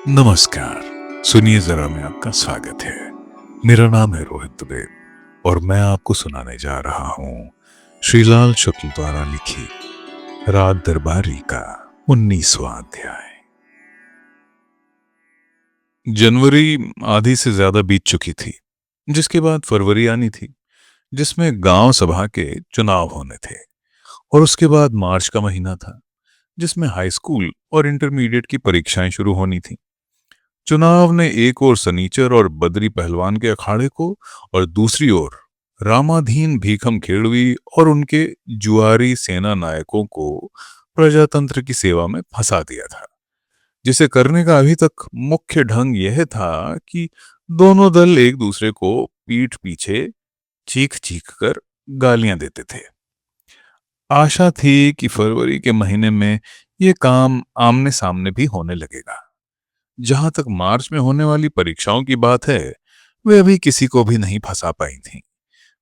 नमस्कार। सुनिए जरा, मैं आपका स्वागत है। मेरा नाम है रोहित दुबे और मैं आपको सुनाने जा रहा हूँ श्रीलाल शुक्ल द्वारा लिखी रात दरबारी का 19वां अध्याय। जनवरी आधी से ज्यादा बीत चुकी थी, जिसके बाद फरवरी आनी थी, जिसमें गांव सभा के चुनाव होने थे। और उसके बाद मार्च का महीना था, जिसमें हाई स्कूल और इंटरमीडिएट की परीक्षाएं शुरू होनी थी। चुनाव ने एक ओर सनीचर और बद्री पहलवान के अखाड़े को और दूसरी ओर रामाधीन भीखम खेड़वी और उनके जुआरी सेना नायकों को प्रजातंत्र की सेवा में फंसा दिया था, जिसे करने का अभी तक मुख्य ढंग यह था कि दोनों दल एक दूसरे को पीठ पीछे चीख चीख कर गालियां देते थे। आशा थी कि फरवरी के महीने में ये काम आमने सामने भी होने लगेगा। जहां तक मार्च में होने वाली परीक्षाओं की बात है, वे अभी किसी को भी नहीं फंसा पाई थीं।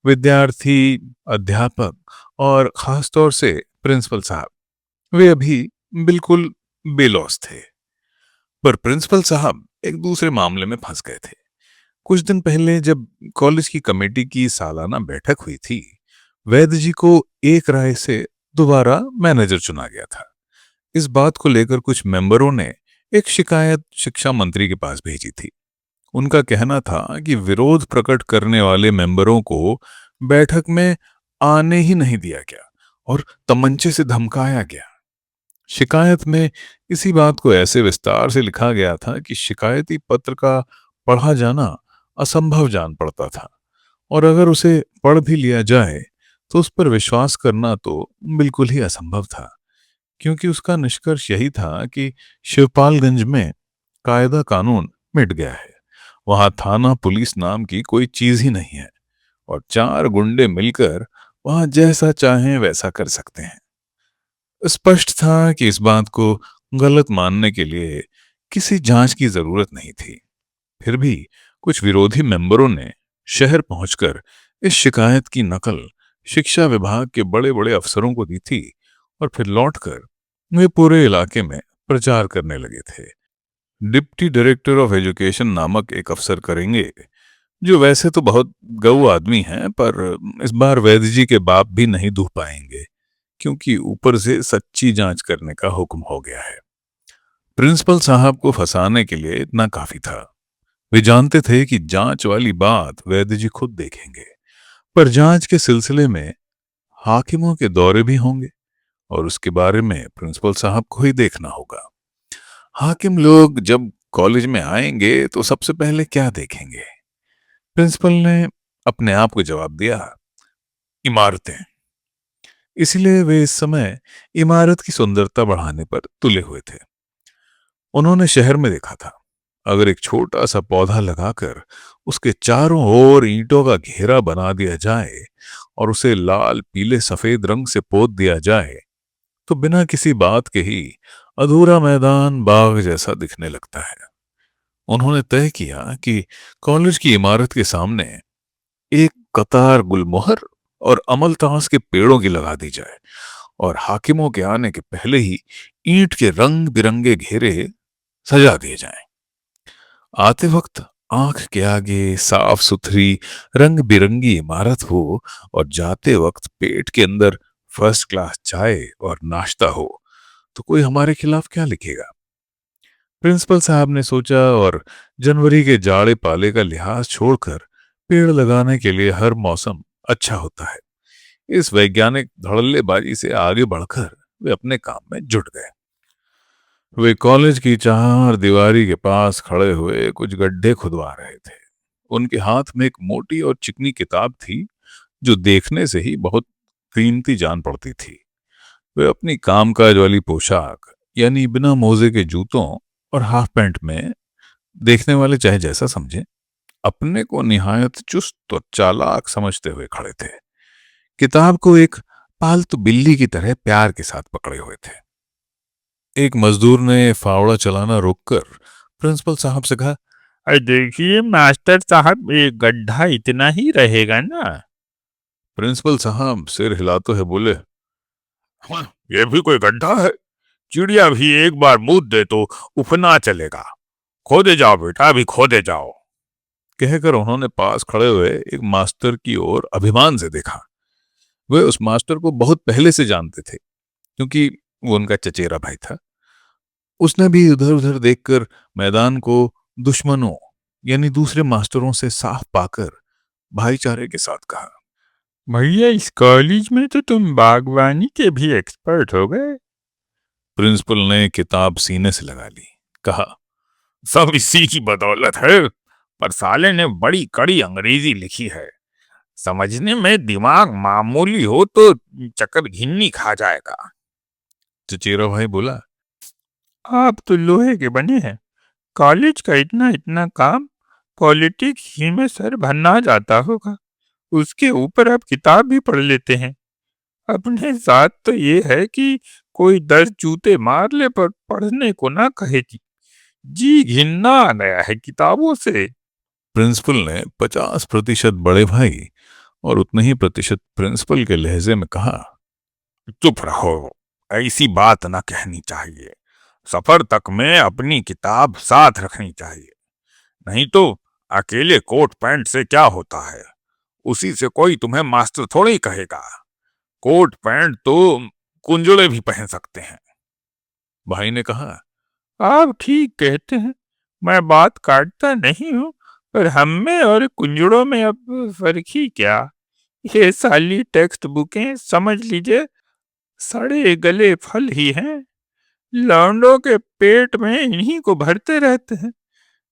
विद्यार्थी, अध्यापक और खासतौर से प्रिंसिपल साहब, वे अभी बिल्कुल बेलौस थे। पर प्रिंसिपल साहब एक दूसरे मामले में फंस गए थे। कुछ दिन पहले जब कॉलेज की कमेटी की सालाना बैठक हुई थी, वैद्य जी को एक राय से दोबारा मैनेजर चुना गया था। इस बात को लेकर कुछ मेंबरों ने एक शिकायत शिक्षा मंत्री के पास भेजी थी। उनका कहना था कि विरोध प्रकट करने वाले मेंबरों को बैठक में आने ही नहीं दिया गया और तमंचे से धमकाया गया। शिकायत में इसी बात को ऐसे विस्तार से लिखा गया था कि शिकायती पत्र का पढ़ा जाना असंभव जान पड़ता था, और अगर उसे पढ़ भी लिया जाए तो उस पर विश्वास करना तो बिल्कुल ही असंभव था, क्योंकि उसका निष्कर्ष यही था कि शिवपालगंज में कायदा कानून मिट गया है। वहां थाना पुलिस नाम की कोई चीज ही नहीं है और चार गुंडे मिलकर वहां जैसा चाहें वैसा कर सकते हैं। स्पष्ट था कि इस बात को गलत मानने के लिए किसी जांच की जरूरत नहीं थी। फिर भी कुछ विरोधी मेंबरों ने शहर पहुंचकर इस शिकायत की नकल शिक्षा विभाग के बड़े बड़े अफसरों को दी थी, और फिर लौटकर वे पूरे इलाके में प्रचार करने लगे थे। डिप्टी डायरेक्टर ऑफ एजुकेशन नामक एक अफसर करेंगे, जो वैसे तो बहुत गऊ आदमी हैं, पर इस बार वैद्य जी के बाप भी नहीं दूह पाएंगे, क्योंकि ऊपर से सच्ची जांच करने का हुक्म हो गया है। प्रिंसिपल साहब को फंसाने के लिए इतना काफी था। वे जानते थे कि जांच वाली बात वैद्य जी खुद देखेंगे, पर जांच के सिलसिले में हाकिमों के दौरे भी होंगे और उसके बारे में प्रिंसिपल साहब को ही देखना होगा। हाकिम लोग जब कॉलेज में आएंगे तो सबसे पहले क्या देखेंगे? प्रिंसिपल ने अपने आप को जवाब दिया, इमारतें। इसलिए वे इस समय इमारत की सुंदरता बढ़ाने पर तुले हुए थे। उन्होंने शहर में देखा था, अगर एक छोटा सा पौधा लगाकर उसके चारों ओर ईंटों का घेरा बना दिया जाए और उसे लाल पीले सफेद रंग से पोत दिया जाए, तो बिना किसी बात के ही अधूरा मैदान बाग जैसा दिखने लगता है। उन्होंने तय किया कि कॉलेज की इमारत के सामने एक कतार गुलमोहर और अमलतास के पेड़ों की लगा दी जाए और हाकिमों के आने के पहले ही ईंट के रंग बिरंगे घेरे सजा दिए जाएं। आते वक्त आंख के आगे साफ सुथरी रंग बिरंगी इमारत हो और जाते वक्त पेट के अंदर फर्स्ट क्लास चाय और नाश्ता हो, तो कोई हमारे खिलाफ क्या लिखेगा? प्रिंसिपल साहब ने सोचा, और जनवरी के जाड़े पाले का लिहाज छोड़कर पेड़ लगाने के लिए हर मौसम अच्छा होता है, इस वैज्ञानिक धड़ल्लेबाजी से आगे बढ़कर वे अपने काम में जुट गए। वे कॉलेज की चार दीवारी के पास खड़े हुए कुछ गड्ढे खुदवा रहे थे। उनके हाथ में एक मोटी और चिकनी किताब थी, जो देखने से ही बहुत कीमती जान पड़ती थी। वे अपनी कामकाज वाली पोशाक, यानी बिना मोजे के जूतों और हाफ पैंट में, देखने वाले चाहे जैसा समझे, अपने को निहायत चुस्त और चालाक समझते हुए खड़े थे। किताब को एक पालतू बिल्ली की तरह प्यार के साथ पकड़े हुए थे। एक मजदूर ने फावड़ा चलाना रोककर प्रिंसिपल साहब से कहा, अरे देखिए मास्टर साहब, ये गड्ढा इतना ही रहेगा ना? प्रिंसिपल साहब सिर हिलाते हुए बोले, हाँ, ये भी कोई गड्ढा है? चिड़िया भी एक बार मूत दे तो उफना चलेगा। खोदे जाओ बेटा, अभी खोदे जाओ। कहकर उन्होंने पास खड़े हुए एक मास्टर की ओर अभिमान से देखा। वे उस मास्टर को बहुत पहले से जानते थे, क्योंकि वो उनका चचेरा भाई था। उसने भी उधर उधर देखकर मैदान को दुश्मनों यानी दूसरे मास्टरों से साफ पाकर भाईचारे के साथ कहा, भैया, इस कॉलेज में तो तुम बागवानी के भी एक्सपर्ट हो गए। प्रिंसिपल ने किताब सीने से लगा ली। कहा, सब इसी की बदौलत है। पर साले ने बड़ी कड़ी अंग्रेजी लिखी है। समझने में दिमाग मामूली हो तो चक्कर घिन्नी खा जाएगा। चचेरा भाई बोला, आप तो लोहे के बने हैं। कॉलेज का इतना इतना काम पॉलिटिक्स ही में सर भरना जाता होगा। उसके ऊपर आप किताब भी पढ़ लेते हैं। अपने साथ तो ये है कि कोई 10 जूते मार ले पर पढ़ने को ना कहे जी घिन्ना आ गया है किताबों से। प्रिंसिपल ने 50% बड़े भाई और उतने ही प्रतिशत प्रिंसिपल के लहजे में कहा, चुप रहो, ऐसी बात ना कहनी चाहिए। सफर तक में अपनी किताब साथ रखनी चाहिए। नहीं तो अकेले कोट पैंट से क्या होता है, उसी से कोई तुम्हें मास्टर थोड़ी कहेगा। कोट पैंट तो कुंजड़े भी पहन सकते हैं। भाई ने कहा, आप ठीक कहते हैं, मैं बात काटता नहीं हूँ, पर हम में और कुंजड़ों में अब फर्क ही क्या। ये साली टेक्स्ट बुकें समझ लीजिए सड़े गले फल ही हैं। लौंडों के पेट में इन्हीं को भरते रहते हैं।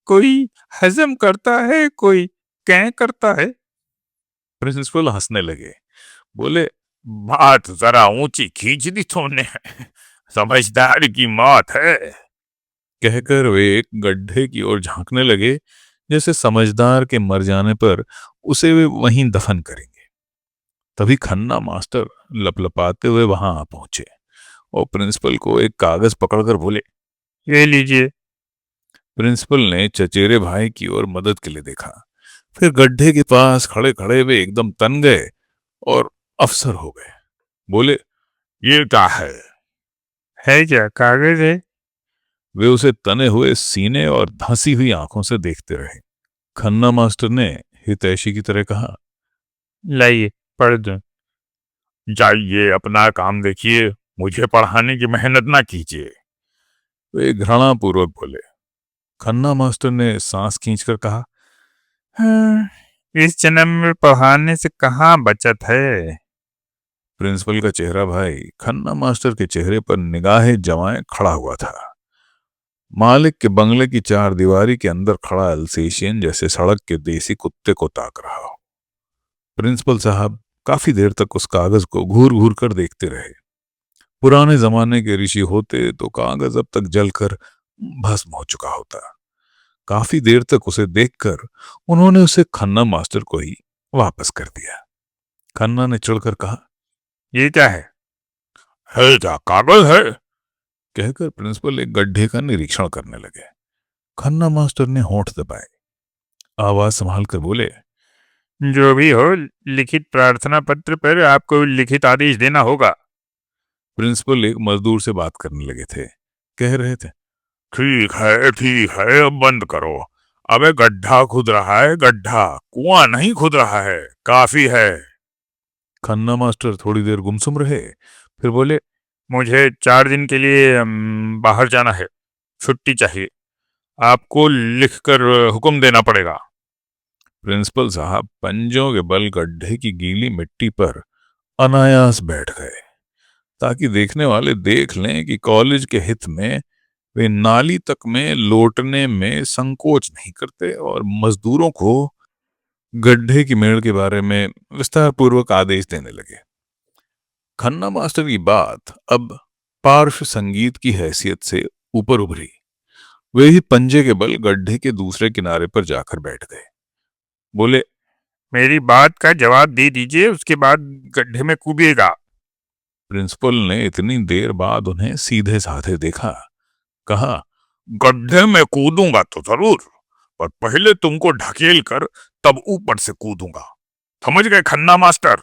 कोई हजम करता है, कोई कैं करता है। प्रिंसिपल हंसने लगे। बोले, बात जरा ऊंची खींच दी तुमने। समझदार की मौत है। कहकर वे एक गड्ढे की ओर झांकने लगे, जैसे समझदार के मर जाने पर उसे वे वहीं दफन करेंगे। तभी खन्ना मास्टर लपलपाते हुए वहां आ पहुंचे और प्रिंसिपल को एक कागज पकड़कर बोले, ये लीजिए। प्रिंसिपल ने चचेरे भाई की ओर मदद के लिए देखा। फिर गड्ढे के पास खड़े खड़े वे एकदम तन गए और अफसर हो गए। बोले, ये क्या है क्या कागज है? वे उसे तने हुए सीने और धंसी हुई आंखों से देखते रहे। खन्ना मास्टर ने हितैषी की तरह कहा, लाइए पढ़ दो। जाइए अपना काम देखिए, मुझे पढ़ाने की मेहनत ना कीजिए। वे घृणापूर्वक बोले। खन्ना मास्टर ने सांस खींचकर कहा, हाँ, इस जन्म में पढ़ाने से कहाँ बचत है। प्रिंसिपल का चेहरा भाई खन्ना मास्टर के चेहरे पर निगाहें जमाए खड़ा हुआ था। मालिक के बंगले की चार दीवारी के अंदर खड़ा अल्सेशियन जैसे सड़क के देसी कुत्ते को ताक रहा हो। प्रिंसिपल साहब काफी देर तक उस कागज को घूर घूर कर देखते रहे। पुराने जमाने के ऋषि होते तो कागज अब तक जलकर भस्म हो चुका होता। काफी देर तक उसे देखकर उन्होंने उसे खन्ना मास्टर को ही वापस कर दिया। खन्ना ने चढ़कर कहा, ये क्या है क्या कागज है? कहकर प्रिंसिपल एक गड्ढे का निरीक्षण करने लगे। खन्ना मास्टर ने होंठ दबाए, आवाज संभाल कर बोले, जो भी हो, लिखित प्रार्थना पत्र पर आपको लिखित आदेश देना होगा। प्रिंसिपल एक मजदूर से बात करने लगे थे। कह रहे थे, ठीक है, अब बंद करो। अबे गड्ढा खुद रहा है, गड्ढा, कुआं नहीं खुद रहा है, काफी है। खन्ना मास्टर थोड़ी देर गुमसुम रहे, फिर बोले, मुझे 4 दिन के लिए बाहर जाना है, छुट्टी चाहिए। आपको लिखकर हुक्म देना पड़ेगा। प्रिंसिपल साहब पंजों के बल गड्ढे की गीली मिट्टी पर अनायास बैठ गए, ताकि देखने वाले देख लें कि कॉलेज के हित में वे नाली तक में लौटने में संकोच नहीं करते और मजदूरों को गड्ढे की मेड़ के बारे में विस्तार पूर्वक आदेश देने लगे। खन्ना मास्टर की बात अब पार्श्व संगीत की हैसियत से ऊपर उभरी। वे ही पंजे के बल गड्ढे के दूसरे किनारे पर जाकर बैठ गए। बोले, मेरी बात का जवाब दे दीजिए, उसके बाद गड्ढे में कूदिएगा। प्रिंसिपल ने इतनी देर बाद उन्हें सीधे साधे देखा। कहा, गड्ढे में कूदूंगा तो जरूर, पर पहले तुमको ढकेल कर तब ऊपर से कूदूंगा। समझ गए खन्ना मास्टर?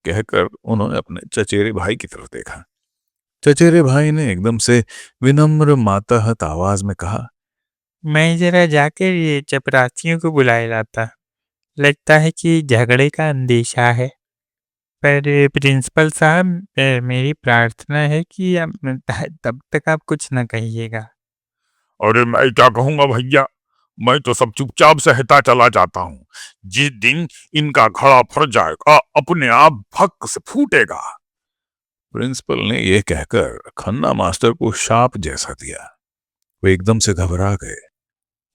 कहकर उन्होंने अपने चचेरे भाई की तरफ देखा। चचेरे भाई ने एकदम से विनम्र मातहत आवाज में कहा, मैं जरा जाकर ये चपरासियों को बुलाए लाता। लगता है कि झगड़े का अंदेशा है। पर प्रिंसिपल साहब, मेरी प्रार्थना है कि तब तक आप कुछ न कहिएगा। अरे मैं क्या कहूंगा भैया, मैं तो सब चुपचाप सहता चला जाता हूँ। जिस दिन इनका घड़ा फट जाएगा अपने आप भक से फूटेगा। प्रिंसिपल ने यह कहकर खन्ना मास्टर को शाप जैसा दिया। वे एकदम से घबरा गए।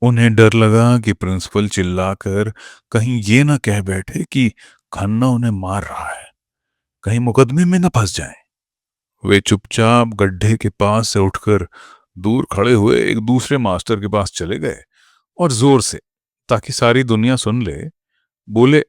उन्हें डर लगा कि प्रिंसिपल चिल्लाकर कहीं ये ना कह बैठे कि खन्ना उन्हें मार रहा है, कहीं मुकदमे में न फंस जाएं। वे चुपचाप गड्ढे के पास से उठकर दूर खड़े हुए एक दूसरे मास्टर के पास चले गए और जोर से, ताकि सारी दुनिया सुन ले, बोले,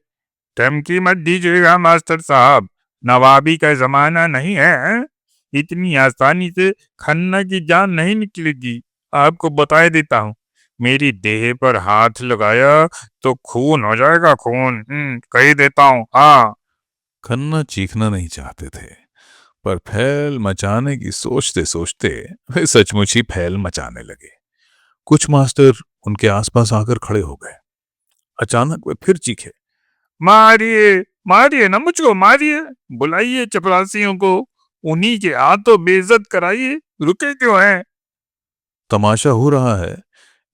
धमकी मत दीजिएगा मास्टर साहब, नवाबी का जमाना नहीं है। इतनी आसानी से खन्ना की जान नहीं निकलेगी। आपको बता देता हूँ, मेरी देह पर हाथ लगाया तो खून हो जाएगा, खून। कह देता हूँ। हाँ। खन्ना चीखना नहीं चाहते थे, पर फैल मचाने की सोचते सोचते वे सचमुच ही फैल मचाने लगे। कुछ मास्टर उनके आसपास आकर खड़े हो गए। अचानक वे फिर चीखे, मारिए, मारिए ना मुझको, मारिए। बुलाइए चपरासियों को, उन्हीं के हाथों बेइज्जत कराइए। रुके क्यों हैं? तमाशा हो रहा है।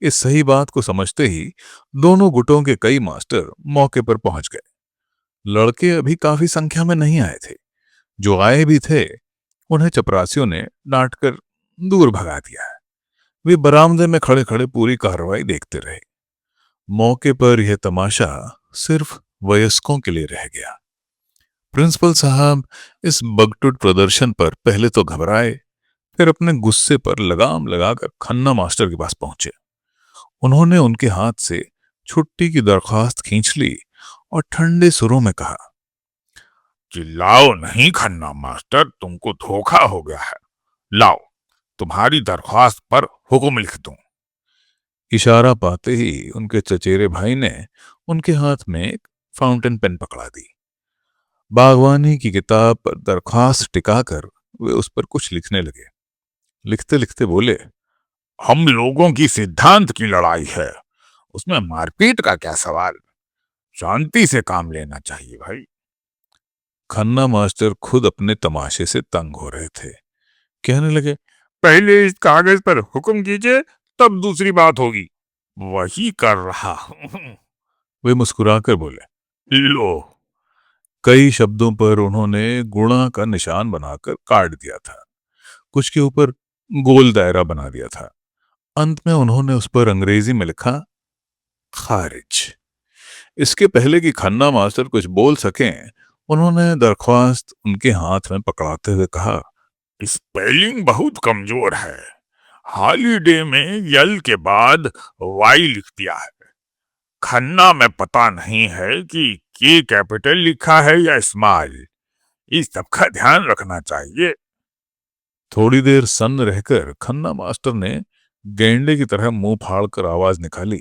इस सही बात को समझते ही दोनों गुटों के कई मास्टर मौके पर पहुंच गए। लड़के अभी काफी संख्या में नहीं आए थे। जो आए भी थे, उन्हें चपरासियों ने डांटकर दूर भगा दिया। वे बरामदे में खड़े खड़े पूरी कार्रवाई देखते रहे। मौके पर यह तमाशा सिर्फ वयस्कों के लिए रह गया। प्रिंसिपल साहब इस बगटुट प्रदर्शन पर पहले तो घबराए, फिर अपने गुस्से पर लगाम लगाकर खन्ना मास्टर के पास पहुंचे। उन्होंने उनके हाथ से छुट्टी की दरख्वास्त खींच ली और ठंडे सुरों में कहा, चिल्लाओ नहीं खन्ना मास्टर, तुमको धोखा हो गया है। लाओ तुम्हारी दरख्वास्त पर हुक्म लिख दूं। इशारा पाते ही उनके चचेरे भाई ने उनके हाथ में एक फाउंटेन पेन पकड़ा दी। बागवानी की किताब पर दरख्वास्त टिकाकर वे उस पर कुछ लिखने लगे। लिखते लिखते बोले, हम लोगों की सिद्धांत की लड़ाई है, उसमें मारपीट का क्या सवाल। शांति से काम लेना चाहिए भाई। खन्ना मास्टर खुद अपने तमाशे से तंग हो रहे थे। कहने लगे, पहले इस कागज पर हुक्म कीजिए, तब दूसरी बात होगी। वही कर रहा हूं। वे मुस्कुराकर बोले। लो। कई शब्दों पर उन्होंने गुणा का निशान बनाकर काट दिया था। कुछ के ऊपर गोल दायरा बना दिया था। अंत में उन्होंने उस पर अंग्रेजी में लिखा, खारिज। इसके पहले कि खन्ना मास्टर कुछ बोल सकें, उन्होंने दरख्वास्त उनके हाथ में पकड़ाते हुए कहा, स्पेलिंग बहुत कमजोर है। हॉलीडे में यल के बाद वाई लिख दिया है। खन्ना में पता नहीं है कि के कैपिटल लिखा है या स्मॉल। इस सब का ध्यान रखना चाहिए। थोड़ी देर सन्न रहकर खन्ना मास्टर ने गेंडे की तरह मुंह फाड़कर आवाज निकाली,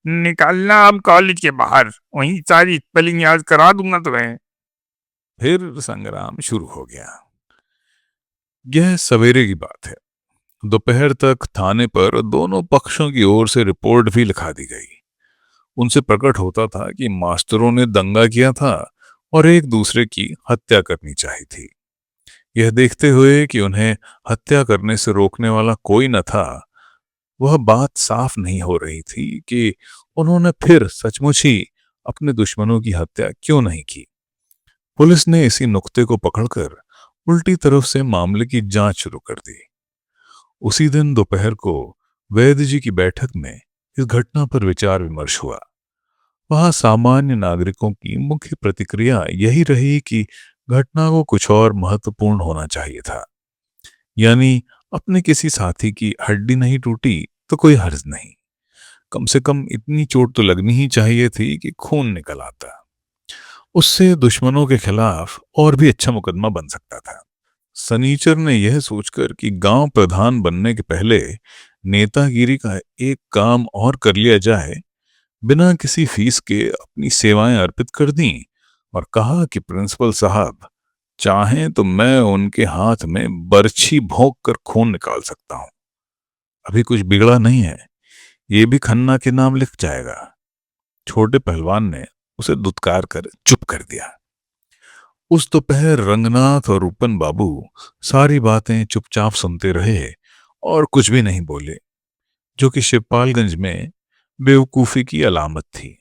निकालना अब कॉलेज के बाहर, वहीं सारी स्पेलिंग याद करा दूंगा तुम्हें। फिर संग्राम शुरू हो गया। यह सवेरे की बात है। दोपहर तक थाने पर दोनों पक्षों की ओर से रिपोर्ट भी लिखा दी गई। उनसे प्रकट होता था कि मास्टरों ने दंगा किया था और एक दूसरे की हत्या करनी चाहिए थी। यह देखते हुए कि उन्हें हत्या करने से रोकने वाला कोई न था, वह बात साफ नहीं हो रही थी कि उन्होंने फिर सचमुच ही अपने दुश्मनों की हत्या क्यों नहीं की। पुलिस ने इसी नुक्ते को पकड़कर उल्टी तरफ से मामले की जांच शुरू कर दी। उसी दिन दोपहर को वैद्य जी की बैठक में इस घटना पर विचार विमर्श हुआ। वहां सामान्य नागरिकों की मुख्य प्रतिक्रिया यही रही कि घटना को कुछ और महत्वपूर्ण होना चाहिए था। यानी अपने किसी साथी की हड्डी नहीं टूटी तो कोई हर्ज नहीं, कम से कम इतनी चोट तो लगनी ही चाहिए थी कि खून निकल आता। उससे दुश्मनों के खिलाफ और भी अच्छा मुकदमा बन सकता था। सनीचर ने यह सोचकर कि गांव प्रधान बनने के पहले नेतागिरी का एक काम और कर लिया जाए, बिना किसी फीस के अपनी सेवाएं अर्पित कर दी और कहा कि प्रिंसिपल साहब चाहें तो मैं उनके हाथ में बर्छी भोंक कर खून निकाल सकता हूं। अभी कुछ बिगड़ा नहीं है, ये भी खन्ना के नाम लिख जाएगा। छोटे पहलवान ने उसे दुत्कार कर चुप कर दिया। उस दोपहर रंगनाथ और रूपन बाबू सारी बातें चुपचाप सुनते रहे और कुछ भी नहीं बोले, जो कि शिवपालगंज में बेवकूफी की अलामत थी।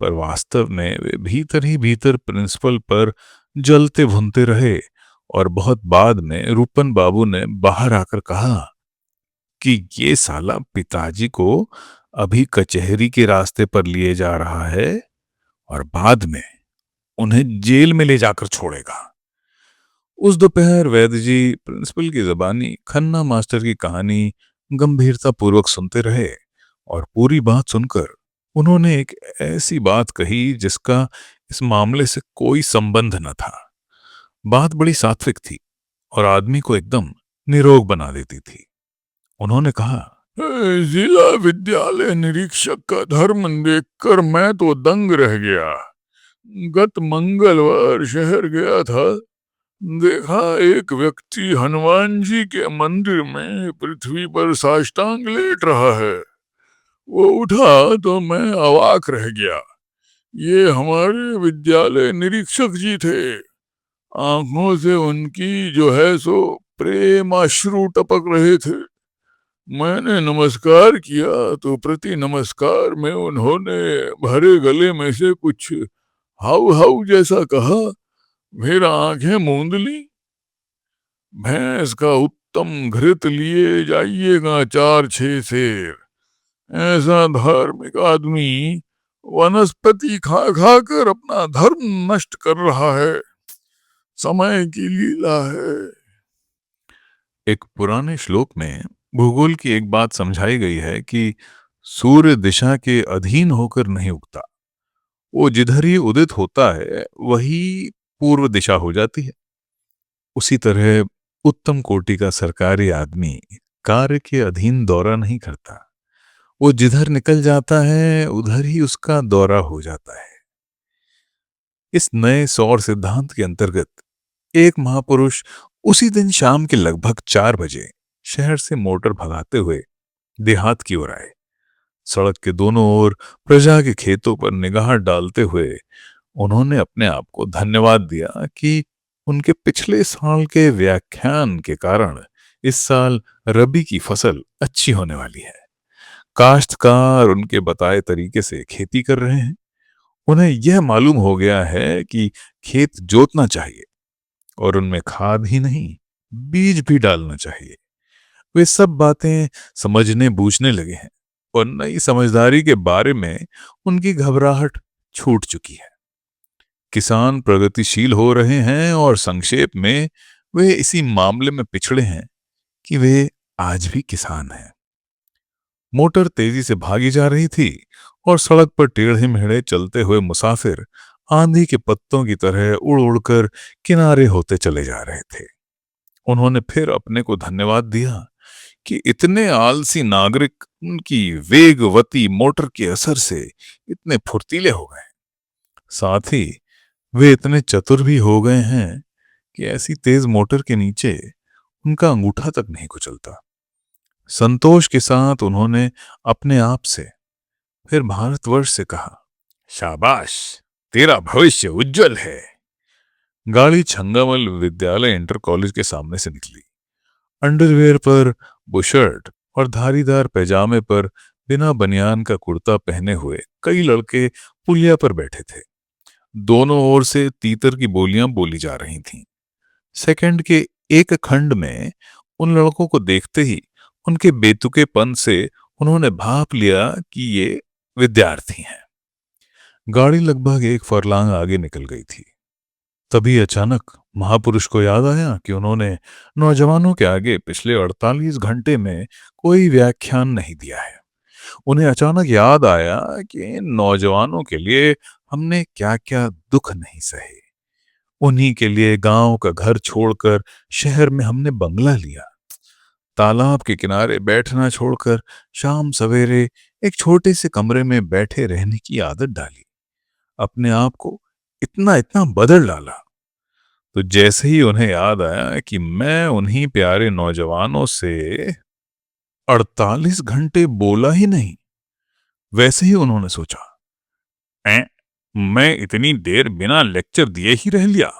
पर वास्तव में वे भीतर ही भीतर प्रिंसिपल पर जलते भुनते रहे। और बहुत बाद में रूपन बाबू ने बाहर आकर कहा कि ये साला पिताजी को अभी कचहरी के रास्ते पर लिए जा रहा है और बाद में उन्हें जेल में ले जाकर छोड़ेगा। उस दोपहर वैद्य जी प्रिंसिपल की जबानी खन्ना मास्टर की कहानी गंभीरता पूर्वक सुनते रहे और पूरी बात सुनकर उन्होंने एक ऐसी बात कही जिसका इस मामले से कोई संबंध न था। बात बड़ी सात्विक थी और आदमी को एकदम निरोग बना देती थी। उन्होंने कहा, जिला विद्यालय निरीक्षक का धर्म देखकर मैं तो दंग रह गया। गत मंगलवार शहर गया था, देखा एक व्यक्ति हनुमान जी के मंदिर में पृथ्वी पर साष्टांग लेट रहा है। वो उठा तो मैं अवाक रह गया। ये हमारे विद्यालय निरीक्षक जी थे। आंखों से उनकी जो है सो प्रेमाश्रु टपक रहे थे। मैंने नमस्कार किया तो प्रति नमस्कार में उन्होंने भरे गले में से कुछ हाउ हाउ जैसा कहा। फिर आंखें मूंद ली। भैंस का उत्तम घृत लिए जाइएगा 4-6 सेर। ऐसा धार्मिक आदमी वनस्पति खा खा कर अपना धर्म नष्ट कर रहा है। समय की लीला है। एक पुराने श्लोक में भूगोल की एक बात समझाई गई है कि सूर्य दिशा के अधीन होकर नहीं उगता, वो जिधर ही उदित होता है वही पूर्व दिशा हो जाती है। उसी तरह उत्तम कोटि का सरकारी आदमी कार्य के अधीन दौरा नहीं करता, वो जिधर निकल जाता है उधर ही उसका दौरा हो जाता है। इस नए सौर सिद्धांत के अंतर्गत एक महापुरुष उसी दिन शाम के लगभग 4 बजे शहर से मोटर भगाते हुए देहात की ओर आए। सड़क के दोनों ओर प्रजा के खेतों पर निगाह डालते हुए उन्होंने अपने आप को धन्यवाद दिया कि उनके पिछले साल के व्याख्यान के कारण इस साल रबी की फसल अच्छी होने वाली है। काश्तकार उनके बताए तरीके से खेती कर रहे हैं। उन्हें यह मालूम हो गया है कि खेत जोतना चाहिए और उनमें खाद ही नहीं बीज भी डालना चाहिए। वे सब बातें समझने बूझने लगे हैं और नई समझदारी के बारे में उनकी घबराहट छूट चुकी है। किसान प्रगतिशील हो रहे हैं और संक्षेप में वे इसी मामले में पिछड़े हैं कि वे आज भी किसान हैं। मोटर तेजी से भागी जा रही थी और सड़क पर टेढ़े मेढ़े चलते हुए मुसाफिर आंधी के पत्तों की तरह उड़ उड़कर किनारे होते चले जा रहे थे। उन्होंने फिर अपने को धन्यवाद दिया कि इतने आलसी नागरिक उनकी वेगवती मोटर के असर से इतने फुर्तीले हो गए। साथ ही वे इतने चतुर भी हो गए हैं कि ऐसी तेज मोटर के नीचे उनका अंगूठा तक नहीं कुचलता। संतोष के साथ उन्होंने अपने आप से फिर भारतवर्ष से कहा, शाबाश, तेरा भविष्य उज्जवल है। गाड़ी छंगामल विद्यालय इंटर कॉलेज के सामने से निकली। अंडरवेयर पर बुशर्ट और धारीदार पैजामे पर बिना बनियान का कुर्ता पहने हुए कई लड़के पुलिया पर बैठे थे। दोनों ओर से तीतर की बोलियां बोली जा रही थीं। सेकंड के एक खंड में उन लड़कों को देखते ही उनके बेतुकेपन से उन्होंने भाप लिया कि ये विद्यार्थी हैं। गाड़ी लगभग 1 फरलांग आगे निकल गई थी। तभी अचानक महापुरुष को याद आया कि उन्होंने नौजवानों के आगे पिछले 48 घंटे में कोई व्याख्यान नहीं दिया है। उन्हें अचानक याद आया कि इन नौजवानों के लिए हमने क्या क्या दुख नहीं सहे। उन्हीं के लिए गांव का घर छोड़कर शहर में हमने बंगला लिया। तालाब के किनारे बैठना छोड़कर शाम सवेरे एक छोटे से कमरे में बैठे रहने की आदत डाली। अपने आप को इतना इतना बदल डाला। तो जैसे ही उन्हें याद आया कि मैं उन्हीं प्यारे नौजवानों से 48 घंटे बोला ही नहीं, वैसे ही उन्होंने सोचा, मैं इतनी देर बिना लेक्चर दिए ही रह लिया।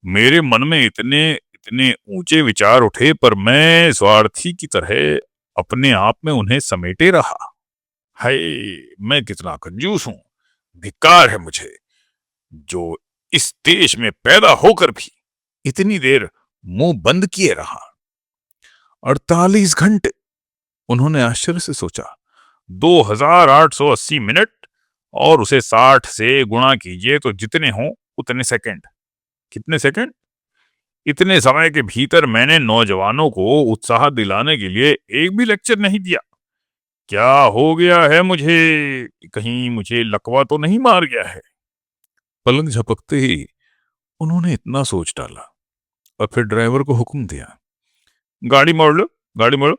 मेरे मन में इतने इतने ऊंचे विचार उठे, पर मैं स्वार्थी की तरह अपने आप में उन्हें समेटे रहा। हाय, मैं कितना कंजूस हूं। धिक्कार है मुझे, जो इस देश में पैदा होकर भी इतनी देर मुंह बंद किए रहा। 48 घंटे! उन्होंने आश्चर्य से सोचा। 2880 मिनट, और उसे 60 से गुणा कीजिए तो जितने हों उतने सेकंड। कितने सेकंड? इतने समय के भीतर मैंने नौजवानों को उत्साह दिलाने के लिए एक भी लेक्चर नहीं दिया। क्या हो गया है मुझे? कहीं मुझे लकवा तो नहीं मार गया है? पलक झपकते ही उन्होंने इतना सोच डाला और फिर ड्राइवर को हुक्म दिया, गाड़ी मोड़ लो, गाड़ी मोड़ो।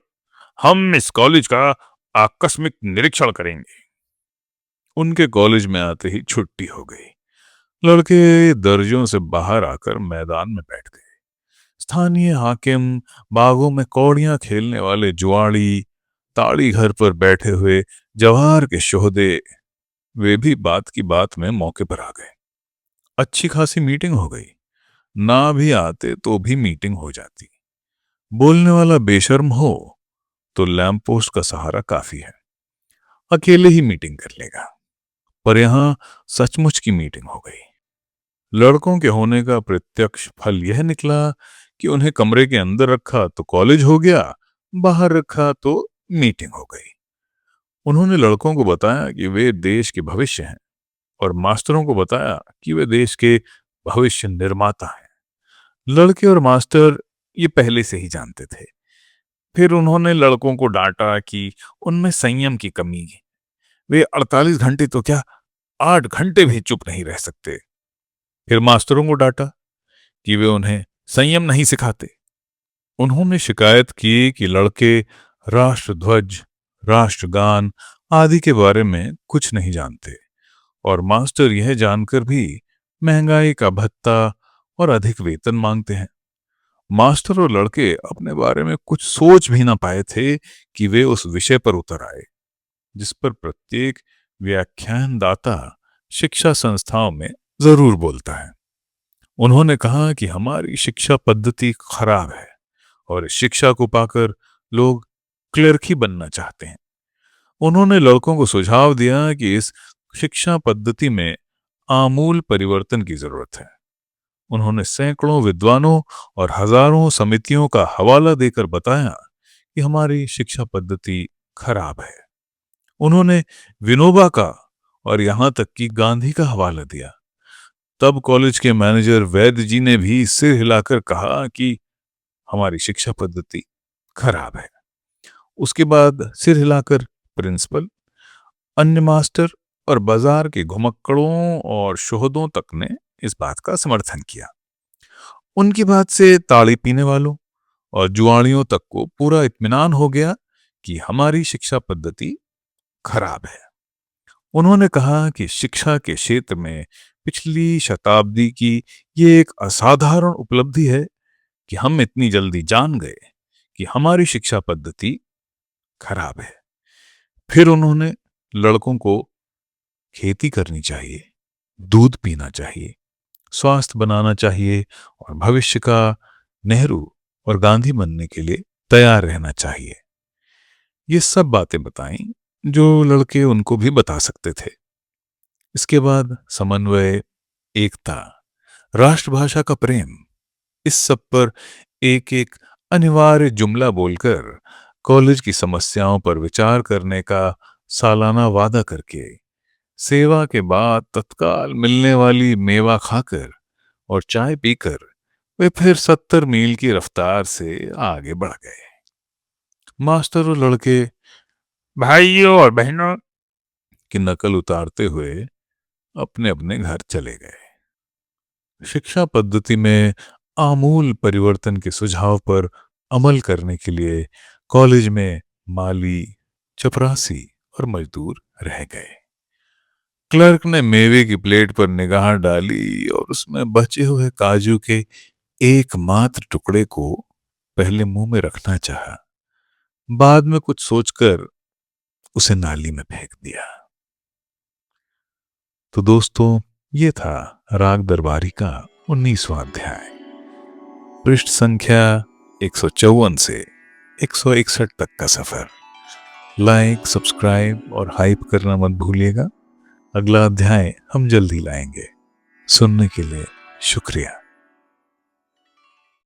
हम इस कॉलेज का आकस्मिक निरीक्षण करेंगे। उनके कॉलेज में आते ही छुट्टी हो गई। लड़के दर्जों से बाहर आकर मैदान में बैठ गए। स्थानीय हाकिम, बागों में कौड़ियां खेलने वाले जुआड़ी, ताड़ी घर पर बैठे हुए जवाहर के शोहदे, वे भी बात की बात में मौके पर आ गए। अच्छी खासी मीटिंग हो गई। ना भी आते तो भी मीटिंग हो जाती। बोलने वाला बेशर्म हो तो लैंप पोस्ट का सहारा काफी है, अकेले ही मीटिंग कर लेगा। पर यहां सचमुच की मीटिंग हो गई। लड़कों के होने का प्रत्यक्ष फल यह निकला कि उन्हें कमरे के अंदर रखा तो कॉलेज हो गया, बाहर रखा तो मीटिंग हो गई। उन्होंने लड़कों को बताया कि वे देश के भविष्य हैं और मास्टरों को बताया कि वे देश के भविष्य निर्माता हैं। लड़के और मास्टर ये पहले से ही जानते थे। फिर उन्होंने लड़कों को डांटा कि उनमें संयम की कमी है। वे 48 घंटे तो क्या, 8 घंटे भी चुप नहीं रह सकते। फिर मास्टरों को डांटा कि वे उन्हें संयम नहीं सिखाते। उन्होंने शिकायत की कि लड़के राष्ट्रध्वज, राष्ट्रगान आदि के बारे में कुछ नहीं जानते और मास्टर यह जानकर भी महंगाई का भत्ता और अधिक वेतन मांगते हैं। मास्टर और लड़के अपने बारे में कुछ सोच भी ना पाए थे कि वे उस विषय पर उतर आए जिस पर प्रत्येक व्याख्यानदाता शिक्षा संस्थाओं में जरूर बोलता है। उन्होंने कहा कि हमारी शिक्षा पद्धति खराब है और इस शिक्षा को पाकर लोग क्लर्क ही बनना चाहते हैं। उन्होंने लड़कों को सुझाव दिया कि इस शिक्षा पद्धति में आमूल परिवर्तन की जरूरत है। उन्होंने सैकड़ों विद्वानों और हजारों समितियों का हवाला देकर बताया कि हमारी शिक्षा पद्धति खराब है। उन्होंने विनोबा का और यहां तक कि गांधी का हवाला दिया। तब कॉलेज के मैनेजर वैद्य जी ने भी सिर हिलाकर कहा कि हमारी शिक्षा पद्धति खराब है। उसके बाद सिर हिलाकर प्रिंसिपल, अन्य मास्टर और बाजार के घुमक्कड़ों और शोहदों तक ने इस बात का समर्थन किया। उनकी बात से ताड़ी पीने वालों और जुआड़ियों तक को पूरा इत्मीनान हो गया कि हमारी शिक्षा पद्धति खराब है। उन्होंने कहा कि शिक्षा के क्षेत्र में पिछली शताब्दी की ये एक असाधारण उपलब्धि है कि हम इतनी जल्दी जान गए कि हमारी शिक्षा पद्धति खराब है। फिर उन्होंने लड़कों को खेती करनी चाहिए, दूध पीना चाहिए, स्वास्थ्य बनाना चाहिए और भविष्य का नेहरू और गांधी बनने के लिए तैयार रहना चाहिए। ये सब बातें बताई जो लड़के उनको भी बता सकते थे। इसके बाद समन्वय, एकता, राष्ट्रभाषा का प्रेम, इस सब पर एक एक अनिवार्य जुमला बोलकर कॉलेज की समस्याओं पर विचार करने का सालाना वादा करके सेवा के बाद तत्काल मिलने वाली मेवा खाकर और चाय पीकर वे फिर 70 मील की रफ्तार से आगे बढ़ गए। मास्टर और लड़के भाइयों और बहनों, की नकल उतारते हुए अपने अपने घर चले गए। शिक्षा पद्धति में आमूल परिवर्तन के सुझाव पर अमल करने के लिए कॉलेज में माली, चपरासी और मजदूर रह गए। क्लर्क ने मेवे की प्लेट पर निगाह डाली और उसमें बचे हुए काजू के एकमात्र टुकड़े को पहले मुंह में रखना चाहा। बाद में कुछ सोचकर उसे नाली में फेंक दिया। तो दोस्तों, ये था राग दरबारी का 19वां अध्याय। पृष्ठ संख्या 154 से 161 तक का सफर। लाइक, सब्सक्राइब और हाइप करना मत भूलिएगा। अगला अध्याय हम जल्दी लाएंगे। सुनने के लिए शुक्रिया।